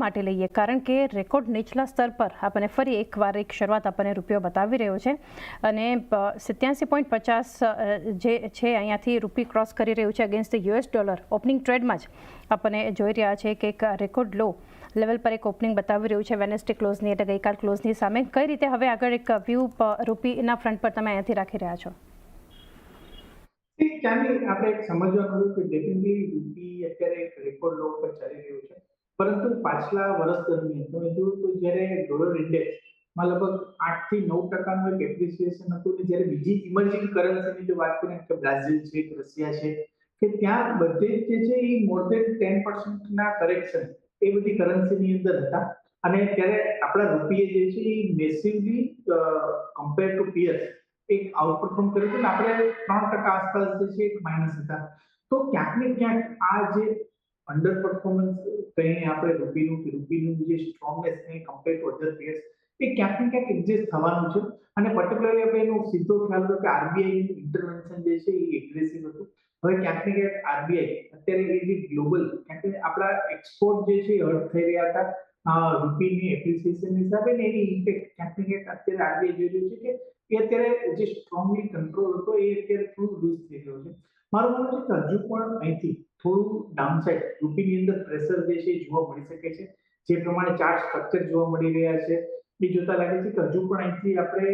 માટે લઈએ, કારણ કે રેકોર્ડ નીચલા સ્તર પર આપણને ફરી એકવાર એક શરૂઆત આપણને રૂપિયો બતાવી રહ્યો છે અને 87.50 જે છે અહીંયાથી રૂપી ક્રોસ કરી રહ્યું છે against the US dollar. Opening ટ્રેડમાં જ આપણને જોઈ રહ્યા છે કે એક રેકોર્ડ લો લેવલ પર એક ઓપનિંગ બતાવી રહ્યું છે વેનસડે ક્લોઝની, એટલે ગઈકાલ ક્લોઝની સામે. કઈ રીતે હવે આગળ એક વ્યૂ રૂપીના ફ્રન્ટ પર તમે અહીંયાથી રાખી રહ્યા છો? આપણે એક સમજવાનું કે ડેફિનેટલી રૂપી અત્યારે એક રેકોર્ડ લો પર ચાલી રહ્યું છે, પરંતુ પાછલા વર્ષ દરમિયાન તમે જોયું તો જ્યારે ડોલર ઇન્ડેક્સમાં લગભગ 8 થી 9% એક એપ્રિસિએશન હતું, ને જ્યારે બીજી ઇમર્જિંગ કરન્સીની જો વાત કરીએ કે બ્રાઝિલ છે કે રશિયા છે કે ત્યાં બધે જે છે એ મોર દેન 10% કરેક્શન એ બધી કરન્સીની અંદર હતા. અને ત્યારે આપણા રૂપિયે જે છે એ મેસિવલી કમ્પેર ટુ પિયર્સ એક આઉટપરફોર્મ કર્યું હતું, ને આપણે 3% આસપાસ જે છે એક માઇનસ હતા. તો ક્યાંક ને ક્યાંક આ જે અંડર પરફોર્મન્સ કહીએ આપણે રૂપીનું જે સ્ટ્રોંગનેસ ને કમ્પેર ટુ અધર પેયર્સ એ ક્યાંક ને ક્યાંક એડજસ્ટ થવાનું છે. અને પર્ટિક્યુલરલી આપણે એનો સીધો ખ્યાલ લો કે આરબીઆઈ નું ઇન્ટરવેન્શન જે છે એ એગ્રેસિવ હતું. હવે ક્યાંક ને ક્યાંક આરબીઆઈ અત્યારે એ જે ગ્લોબલ કારણ કે આપણા એક્સપોર્ટ જે છે હર્ટ થઈ રહ્યા હતા રૂપીની એપ્રિસિએશન હિસાબે, ને એની ઇમ્પેક્ટ ક્યાંક ને ક્યાંક અત્યારે આરબીઆઈ જોઈ રહ્યું છે કે એ અત્યારે જે સ્ટ્રોંગલી કંટ્રોલ હતો એ અત્યારે થોડું લૂઝ થઈ ગયો છે. મારું માનવું છે કે હજુ પણ અહીંથી થોડું ડાઉનસાઇડ રૂપીની અંદર પ્રેશર જે છે જોવા મળી શકે છે. જે પ્રમાણે ચાર્ટ સ્ટ્રક્ચર જોવા મળી રહ્યા છે એ જોતા લાગે છે કે હજુ પણ અહીંથી આપણે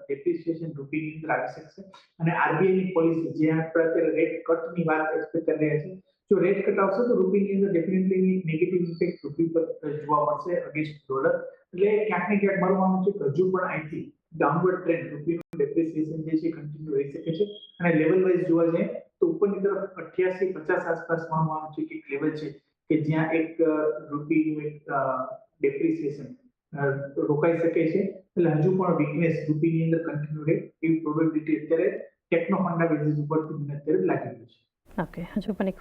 ડેપ્રિસિએશન રૂપીની અંદર આવી શકશે. અને આરબીઆઈની પોલિસી જે આપણે અત્યારે રેટ કટની વાત એક્સપેક્ટ કરી રહ્યા છે, જો રેટ કટ આવશે તો રૂપીની અંદર ડેફિનેટલી નેગેટિવ ઇમ્પેક્ટ રૂપી પર જોવા મળશે અગેન્સ્ટ ડોલર. એટલે ક્યાંક ને ક્યાંક મારું માનવું છે કે હજુ પણ અહીંથી ડાઉનવર્ડ ટ્રેન્ડ રૂપીનું ડેપ્રિસિએશન જે છે કન્ટિન્યુ રહી શકે છે. અને લેવલ વાઇઝ જોવા જઈએ તો ઉપરની તરફ 88-50 આસપાસ માનવાનું છે કે એક લેવલ છે કે જ્યાં એક રૂપીનું એક ડેપ્રિસિએશન રોકાઈ શકે છે. એટલે હજુ પણ વીકનેસ રૂપીની અંદર કન્ટિન્યુ રહે એવી પ્રોબેબિલિટી અત્યારે ટેકનો ફંડા બેઝિસ ઉપરથી મને અત્યારે લાગી રહી છે. ઓકે, હજુ પણ એક